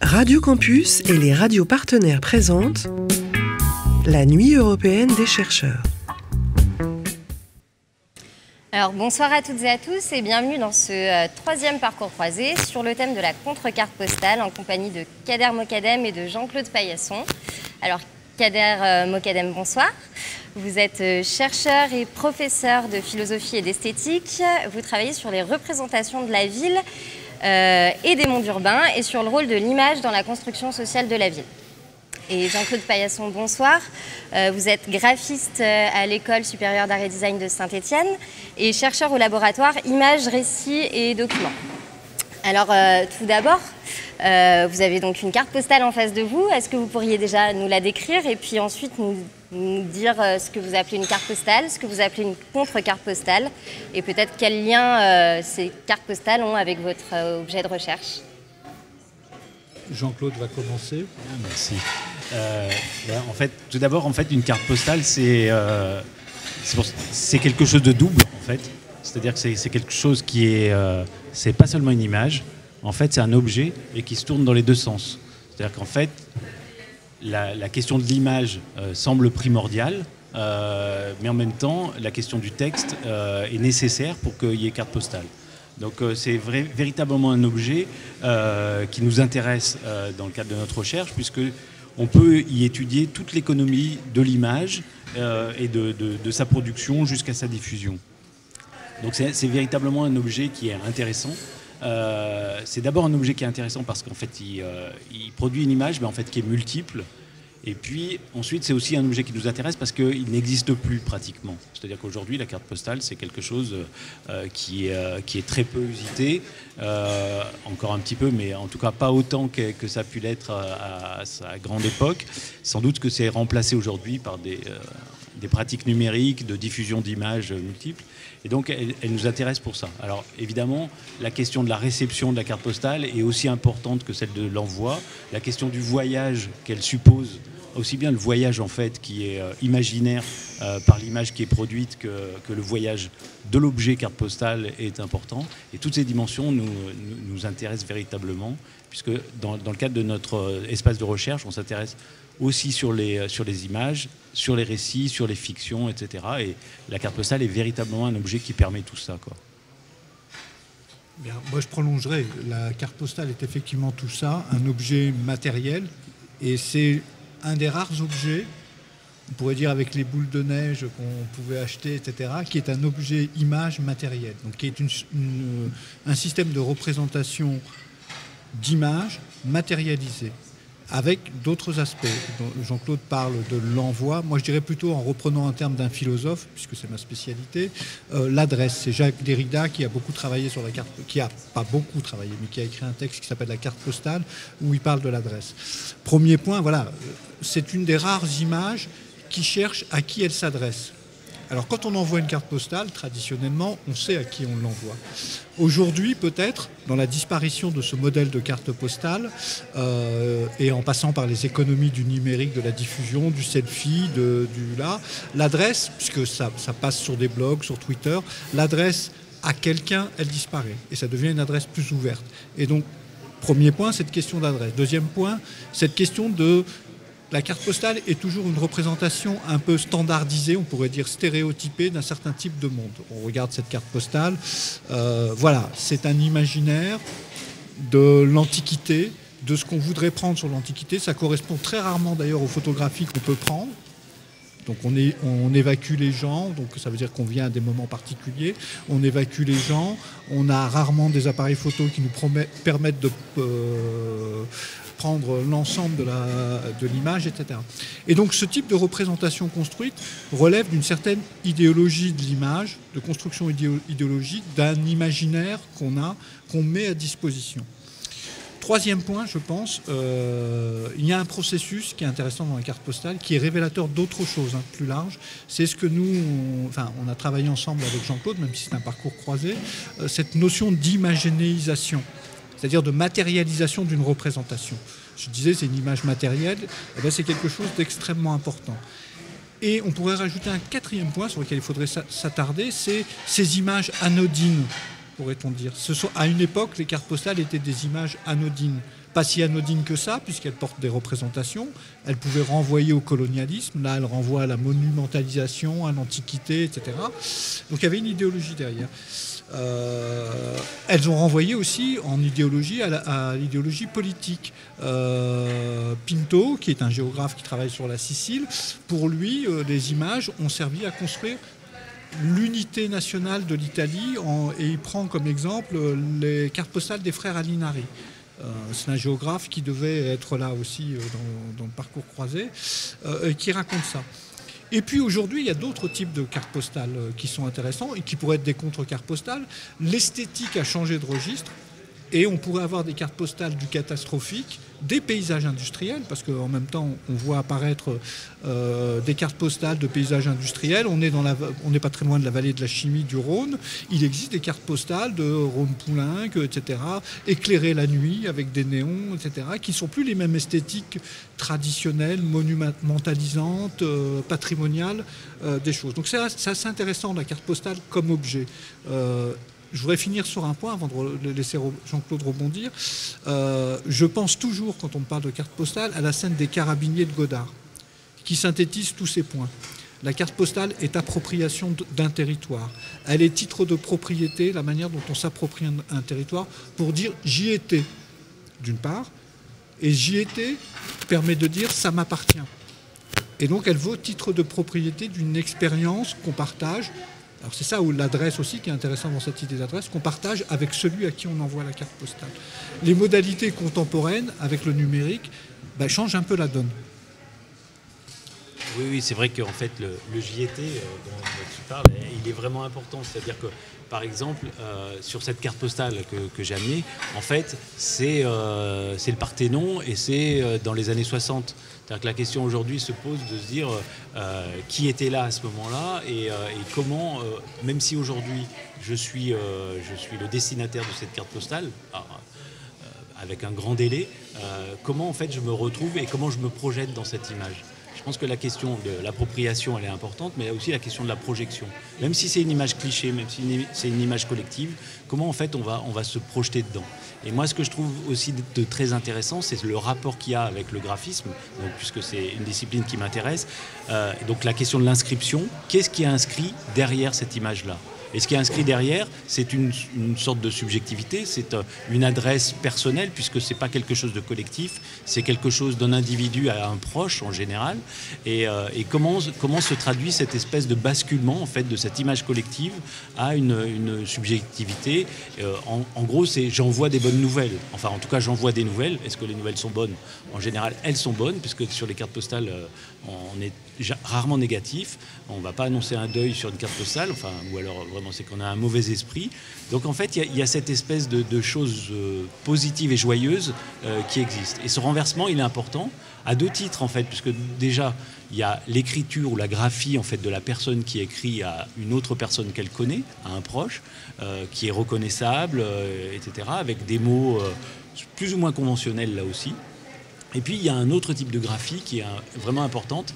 Radio Campus et les radios partenaires présentent la Nuit européenne des chercheurs. Alors bonsoir à toutes et à tous et bienvenue dans ce troisième parcours croisé sur le thème de la contre-carte postale en compagnie de Kader Mokadem et de Jean-Claude Paillasson. Alors Kader Mokadem, bonsoir. Vous êtes chercheur et professeur de philosophie et d'esthétique. Vous travaillez sur les représentations de la ville et des mondes urbains et sur le rôle de l'image dans la construction sociale de la ville. Et Jean-Claude Paillasson, bonsoir. Vous êtes graphiste à l'École supérieure d'art et design de Saint-Étienne et chercheur au laboratoire Images, Récits et Documents. Alors tout d'abord, vous avez donc une carte postale en face de vous. Est-ce que vous pourriez déjà nous la décrire et puis ensuite nous dire ce que vous appelez une carte postale, ce que vous appelez une contre-carte postale et peut-être quel lien ces cartes postales ont avec votre objet de recherche? Jean-Claude va commencer. Merci. En fait, tout d'abord, une carte postale, c'est quelque chose de double, en fait. C'est-à-dire que c'est quelque chose qui est... c'est pas seulement une image, en fait, c'est un objet et qui se tourne dans les deux sens. C'est-à-dire qu'en fait, la question de l'image semble primordiale, mais en même temps, la question du texte est nécessaire pour qu'il y ait carte postale. Donc c'est véritablement un objet qui nous intéresse dans le cadre de notre recherche, puisqu'on peut y étudier toute l'économie de l'image et de sa production jusqu'à sa diffusion. Donc c'est véritablement un objet qui est intéressant. C'est d'abord un objet qui est intéressant parce qu'en fait il produit une image mais en fait qui est multiple. Et puis ensuite c'est aussi un objet qui nous intéresse parce qu'il n'existe plus pratiquement. C'est-à-dire qu'aujourd'hui la carte postale c'est quelque chose qui est très peu usité, encore un petit peu, mais en tout cas pas autant que ça a pu l'être à sa grande époque. Sans doute que c'est remplacé aujourd'hui par des pratiques numériques de diffusion d'images multiples. Et donc, elle nous intéresse pour ça. Alors, évidemment, la question de la réception de la carte postale est aussi importante que celle de l'envoi. La question du voyage qu'elle suppose, aussi bien le voyage, en fait, qui est imaginaire par l'image qui est produite que le voyage de l'objet carte postale est important. Et toutes ces dimensions nous intéressent véritablement, puisque dans le cadre de notre espace de recherche, on s'intéresse aussi sur les images, sur les récits, sur les fictions, etc. Et la carte postale est véritablement un objet qui permet tout ça, quoi. Bien, moi je prolongerai. La carte postale est effectivement tout ça, un objet matériel, et c'est un des rares objets, on pourrait dire avec les boules de neige qu'on pouvait acheter, etc., qui est un objet image matérielle, donc qui est un système de représentation d'images matérialisées, avec d'autres aspects. Jean-Claude parle de l'envoi. Moi, je dirais plutôt, en reprenant un terme d'un philosophe, puisque c'est ma spécialité, l'adresse. C'est Jacques Derrida qui a beaucoup travaillé sur la carte, qui a pas beaucoup travaillé, mais qui a écrit un texte qui s'appelle La carte postale, où il parle de l'adresse. Premier point, voilà, c'est une des rares images qui cherche à qui elle s'adresse. Alors, quand on envoie une carte postale, traditionnellement, on sait à qui on l'envoie. Aujourd'hui, peut-être, dans la disparition de ce modèle de carte postale, et en passant par les économies du numérique, de la diffusion, du selfie, l'adresse, puisque ça passe sur des blogs, sur Twitter, l'adresse à quelqu'un, elle disparaît. Et ça devient une adresse plus ouverte. Et donc, premier point, cette question d'adresse. Deuxième point, cette question de... La carte postale est toujours une représentation un peu standardisée, on pourrait dire stéréotypée, d'un certain type de monde. On regarde cette carte postale, voilà, c'est un imaginaire de l'Antiquité, de ce qu'on voudrait prendre sur l'Antiquité. Ça correspond très rarement d'ailleurs aux photographies qu'on peut prendre. Donc on évacue les gens, donc ça veut dire qu'on vient à des moments particuliers, on évacue les gens, on a rarement des appareils photo qui nous permettent de prendre l'ensemble de l'image, etc. Et donc ce type de représentation construite relève d'une certaine idéologie de l'image, de construction idéologique, d'un imaginaire qu'on met à disposition. Troisième point, je pense, il y a un processus qui est intéressant dans la carte postale, qui est révélateur d'autre chose, plus large. C'est ce que on a travaillé ensemble avec Jean-Claude, même si c'est un parcours croisé, cette notion d'imagénéisation, c'est-à-dire de matérialisation d'une représentation. Je disais, c'est une image matérielle, c'est quelque chose d'extrêmement important. Et on pourrait rajouter un quatrième point sur lequel il faudrait s'attarder, c'est ces images anodines, pourrait-on dire. À une époque, les cartes postales étaient des images anodines. Pas si anodine que ça, puisqu'elle porte des représentations. Elle pouvait renvoyer au colonialisme. Là, elle renvoie à la monumentalisation, à l'Antiquité, etc. Donc il y avait une idéologie derrière. Elles ont renvoyé aussi en idéologie à l'idéologie politique. Pinto, qui est un géographe qui travaille sur la Sicile, pour lui, les images ont servi à construire l'unité nationale de l'Italie, et il prend comme exemple les cartes postales des frères Alinari. C'est un géographe qui devait être là aussi dans le parcours croisé, qui raconte ça. Et puis aujourd'hui, il y a d'autres types de cartes postales qui sont intéressants et qui pourraient être des contre-cartes postales. L'esthétique a changé de registre et on pourrait avoir des cartes postales du catastrophique, des paysages industriels, parce qu'en même temps, on voit apparaître des cartes postales de paysages industriels. On n'est pas très loin de la vallée de la chimie du Rhône. Il existe des cartes postales de Rhône-Poulenc, etc., éclairées la nuit avec des néons, etc., qui ne sont plus les mêmes esthétiques traditionnelles, monumentalisantes, patrimoniales des choses. Donc c'est assez intéressant, la carte postale comme objet. Je voudrais finir sur un point avant de laisser Jean-Claude rebondir. Je pense toujours, quand on parle de carte postale, à la scène des carabiniers de Godard, qui synthétise tous ces points. La carte postale est appropriation d'un territoire. Elle est titre de propriété, la manière dont on s'approprie un territoire, pour dire « j'y étais », d'une part, et « j'y étais » permet de dire « ça m'appartient ». Et donc elle vaut titre de propriété d'une expérience qu'on partage. Alors c'est ça où l'adresse aussi qui est intéressante dans cette idée d'adresse, qu'on partage avec celui à qui on envoie la carte postale. Les modalités contemporaines avec le numérique changent un peu la donne. Oui, c'est vrai qu'en fait le JT dont tu parles, il est vraiment important. C'est-à-dire que par exemple, sur cette carte postale que j'ai amenée, en fait, c'est le Parthénon et c'est dans les années 60. C'est-à-dire que la question aujourd'hui se pose de se dire qui était là à ce moment-là et comment, même si aujourd'hui je suis le destinataire de cette carte postale, avec un grand délai, comment en fait je me retrouve et comment je me projette dans cette image. Je pense que la question de l'appropriation, elle est importante, mais il y a aussi la question de la projection. Même si c'est une image cliché, même si c'est une image collective, comment en fait on va se projeter dedans. Et moi, ce que je trouve aussi de très intéressant, c'est le rapport qu'il y a avec le graphisme, donc, puisque c'est une discipline qui m'intéresse. Donc la question de l'inscription, qu'est-ce qui est inscrit derrière cette image-là ? Et ce qui est inscrit derrière, c'est une sorte de subjectivité, c'est une adresse personnelle, puisque ce n'est pas quelque chose de collectif, c'est quelque chose d'un individu à un proche en général. Et comment se traduit cette espèce de basculement en fait, de cette image collective à une subjectivité. En gros, c'est j'envoie des bonnes nouvelles. Enfin, en tout cas, j'envoie des nouvelles. Est-ce que les nouvelles sont bonnes ? En général, elles sont bonnes, puisque sur les cartes postales, on est rarement négatif. On ne va pas annoncer un deuil sur une carte postale, enfin, ou alors vraiment c'est qu'on a un mauvais esprit. Donc en fait, il y a cette espèce de choses positives et joyeuses qui existent. Et ce renversement, il est important à deux titres en fait, puisque déjà, il y a l'écriture ou la graphie en fait, de la personne qui écrit à une autre personne qu'elle connaît, à un proche, qui est reconnaissable, etc., avec des mots plus ou moins conventionnels là aussi. Et puis, il y a un autre type de graphie qui est vraiment importante,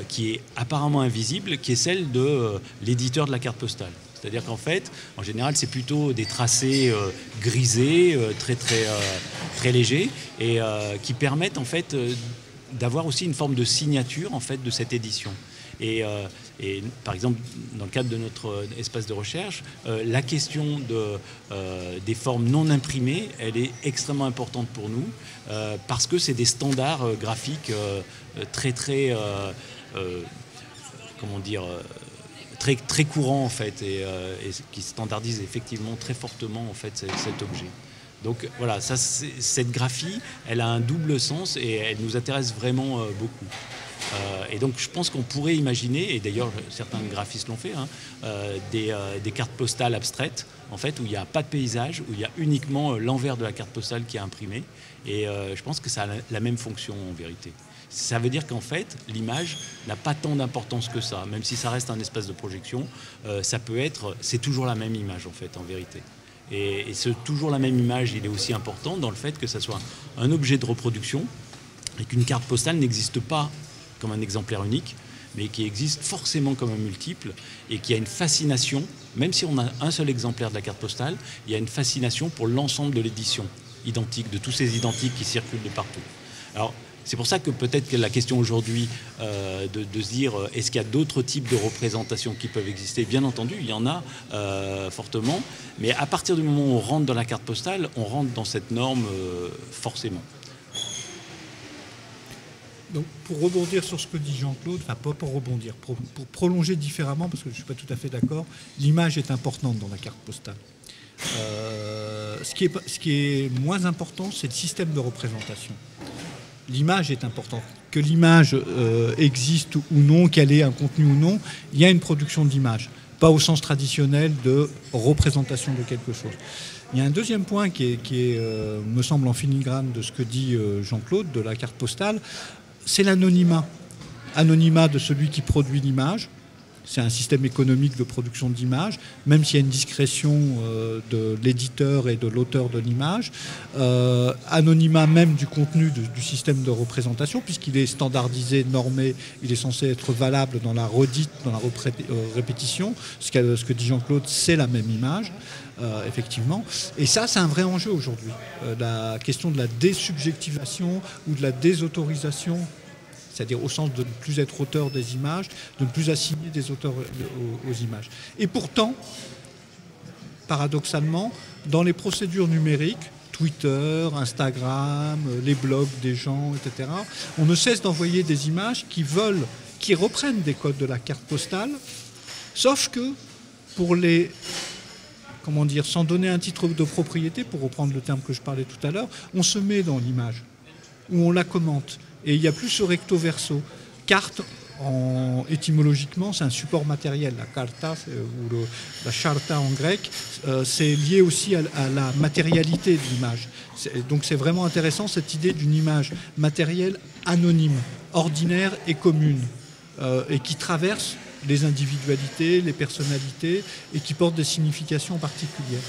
qui est apparemment invisible, qui est celle de l'éditeur de la carte postale. C'est-à-dire qu'en fait, en général, c'est plutôt des tracés grisés, très légers, et qui permettent en fait d'avoir aussi une forme de signature en fait de cette édition. Et par exemple, dans le cadre de notre espace de recherche, la question des formes non imprimées, elle est extrêmement importante pour nous parce que c'est des standards graphiques très courants en fait et qui standardisent effectivement très fortement en fait cet objet. Donc voilà, cette graphie, elle a un double sens et elle nous intéresse vraiment beaucoup. Et donc je pense qu'on pourrait imaginer, et d'ailleurs certains graphistes l'ont fait, des cartes postales abstraites, en fait, où il n'y a pas de paysage, où il y a uniquement l'envers de la carte postale qui est imprimé. Et je pense que ça a la même fonction en vérité. Ça veut dire qu'en fait, l'image n'a pas tant d'importance que ça, même si ça reste un espace de projection, c'est toujours la même image en fait, en vérité. Et toujours la même image, il est aussi important dans le fait que ça soit un objet de reproduction et qu'une carte postale n'existe pas comme un exemplaire unique, mais qui existe forcément comme un multiple et qui a une fascination, même si on a un seul exemplaire de la carte postale, il y a une fascination pour l'ensemble de l'édition. identiques, de tous ces identiques qui circulent de partout. Alors, c'est pour ça que peut-être que la question aujourd'hui de se dire est-ce qu'il y a d'autres types de représentations qui peuvent exister, bien entendu, il y en a fortement, mais à partir du moment où on rentre dans la carte postale, on rentre dans cette norme forcément. Donc, pour rebondir sur ce que dit Jean-Claude, enfin pas pour rebondir, pour prolonger différemment, parce que je ne suis pas tout à fait d'accord, l'image est importante dans la carte postale. Ce qui est moins important, c'est le système de représentation. L'image est importante. Que l'image existe ou non, qu'elle ait un contenu ou non, il y a une production d'image, pas au sens traditionnel de représentation de quelque chose. Il y a un deuxième point qui me semble en filigrane de ce que dit Jean-Claude de la carte postale, c'est l'anonymat. Anonymat de celui qui produit l'image. C'est un système économique de production d'image, même s'il y a une discrétion de l'éditeur et de l'auteur de l'image. Anonymat même du contenu du système de représentation, puisqu'il est standardisé, normé, il est censé être valable dans la redite, dans la répétition. Ce que dit Jean-Claude, c'est la même image, effectivement. Et ça, c'est un vrai enjeu aujourd'hui. La question de la désubjectivation ou de la désautorisation, c'est-à-dire au sens de ne plus être auteur des images, de ne plus assigner des auteurs aux images. Et pourtant, paradoxalement, dans les procédures numériques, Twitter, Instagram, les blogs des gens, etc., on ne cesse d'envoyer des images qui reprennent des codes de la carte postale, sauf que pour les... Comment dire, sans donner un titre de propriété, pour reprendre le terme que je parlais tout à l'heure, on se met dans l'image, ou on la commente. Et il n'y a plus ce recto verso. Carte, étymologiquement, c'est un support matériel. La carta, ou la charta en grec, c'est lié aussi à la matérialité de l'image. Donc c'est vraiment intéressant cette idée d'une image matérielle anonyme, ordinaire et commune, et qui traverse les individualités, les personnalités, et qui porte des significations particulières.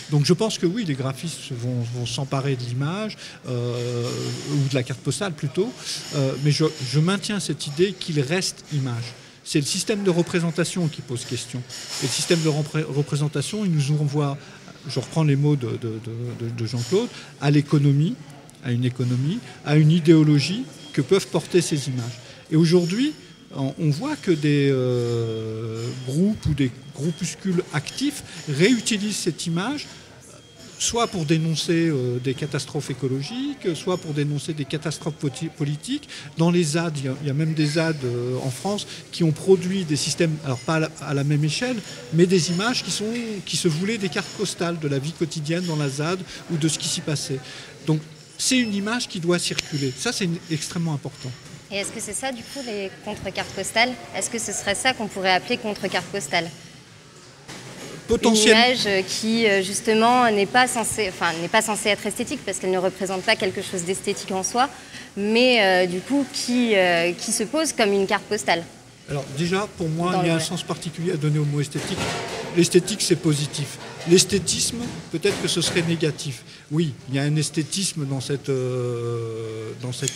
Donc je pense que oui, les graphistes vont s'emparer de l'image, ou de la carte postale plutôt, mais je maintiens cette idée qu'il reste image. C'est le système de représentation qui pose question. Et le système de représentation, il nous envoie, je reprends les mots de Jean-Claude, à l'économie, à une idéologie que peuvent porter ces images. Et aujourd'hui, on voit que des groupes ou des groupuscules actifs réutilisent cette image soit pour dénoncer des catastrophes écologiques, soit pour dénoncer des catastrophes politiques. Dans les ZAD, il y a même des ZAD en France qui ont produit des systèmes, alors pas à la même échelle, mais des images qui se voulaient des cartes postales de la vie quotidienne dans la ZAD ou de ce qui s'y passait. Donc c'est une image qui doit circuler. Ça, c'est extrêmement important. Et est-ce que c'est ça, du coup, les contre-cartes postales? Est-ce que ce serait ça qu'on pourrait appeler contre-carte postale? Une image qui, justement, n'est pas censée être esthétique parce qu'elle ne représente pas quelque chose d'esthétique en soi, mais du coup, qui se pose comme une carte postale. Alors déjà, pour moi, il y a un sens particulier à donner au mot esthétique. L'esthétique, c'est positif. L'esthétisme, peut-être que ce serait négatif. Oui, il y a un esthétisme dans cette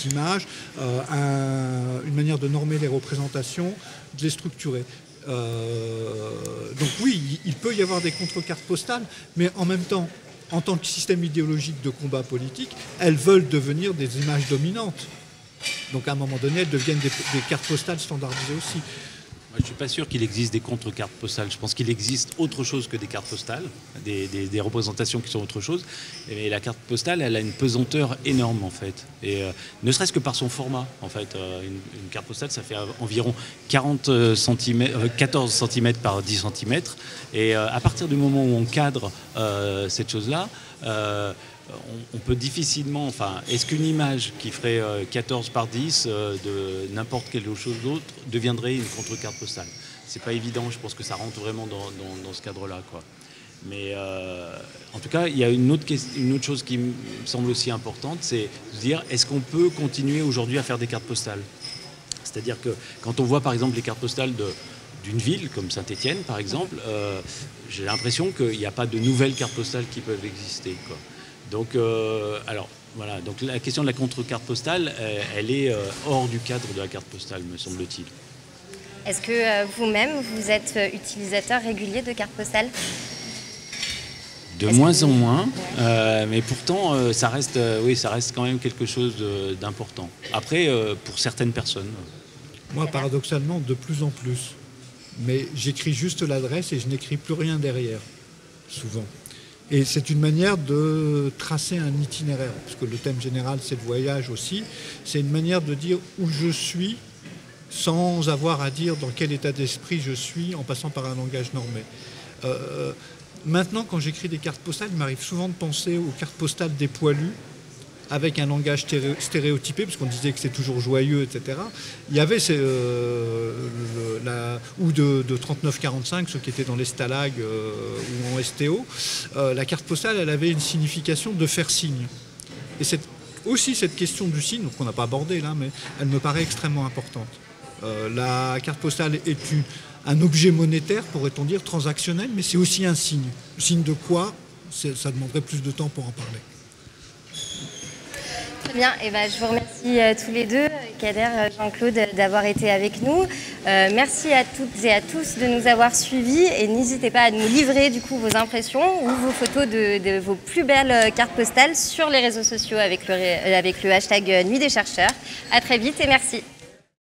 image, une manière de normer les représentations, de les structurer. Donc oui, il peut y avoir des contre-cartes postales, mais en même temps, en tant que système idéologique de combat politique, elles veulent devenir des images dominantes. Donc à un moment donné, elles deviennent des cartes postales standardisées aussi. Moi, je ne suis pas sûr qu'il existe des contre-cartes postales. Je pense qu'il existe autre chose que des cartes postales, des représentations qui sont autre chose. Et la carte postale, elle a une pesanteur énorme, en fait. Et ne serait-ce que par son format, en fait. Une carte postale, ça fait environ 14 cm par 10 cm. Et à partir du moment où on cadre cette chose-là, on peut difficilement... Enfin, est-ce qu'une image qui ferait 14 par 10 de n'importe quelque chose d'autre deviendrait une contre-carte postale? C'est pas évident, je pense que ça rentre vraiment dans ce cadre-là, quoi. Mais en tout cas, il y a une autre chose qui me semble aussi importante, c'est de se dire, est-ce qu'on peut continuer aujourd'hui à faire des cartes postales? C'est-à-dire que quand on voit par exemple les cartes postales d'une ville comme Saint-Étienne, par exemple, j'ai l'impression qu'il n'y a pas de nouvelles cartes postales qui peuvent exister, quoi. Donc, alors, voilà. Donc, la question de la contre-carte postale, elle est hors du cadre de la carte postale, me semble-t-il. Est-ce que vous-même, vous êtes utilisateur régulier de cartes postales? De moins en moins, mais pourtant, ça reste quand même quelque chose d'important. Après, pour certaines personnes. Moi, paradoxalement, de plus en plus. Mais j'écris juste l'adresse et je n'écris plus rien derrière, souvent. Et c'est une manière de tracer un itinéraire, parce que le thème général, c'est le voyage aussi. C'est une manière de dire où je suis, sans avoir à dire dans quel état d'esprit je suis, en passant par un langage normé. Maintenant, quand j'écris des cartes postales, il m'arrive souvent de penser aux cartes postales des poilus, avec un langage stéréotypé, parce qu'on disait que c'est toujours joyeux, etc. Il y avait ou de 39-45, ceux qui étaient dans les stalags ou en STO, la carte postale, elle avait une signification de faire signe. Et aussi cette question du signe, qu'on n'a pas abordée là, mais elle me paraît extrêmement importante. La carte postale est un objet monétaire, pourrait-on dire, transactionnel, mais c'est aussi un signe. Le signe de quoi? Ça demanderait plus de temps pour en parler. Très bien, je vous remercie tous les deux, Kader, Jean-Claude, d'avoir été avec nous. Merci à toutes et à tous de nous avoir suivis et n'hésitez pas à nous livrer du coup vos impressions ou vos photos de vos plus belles cartes postales sur les réseaux sociaux avec le hashtag Nuit des chercheurs. À très vite et merci.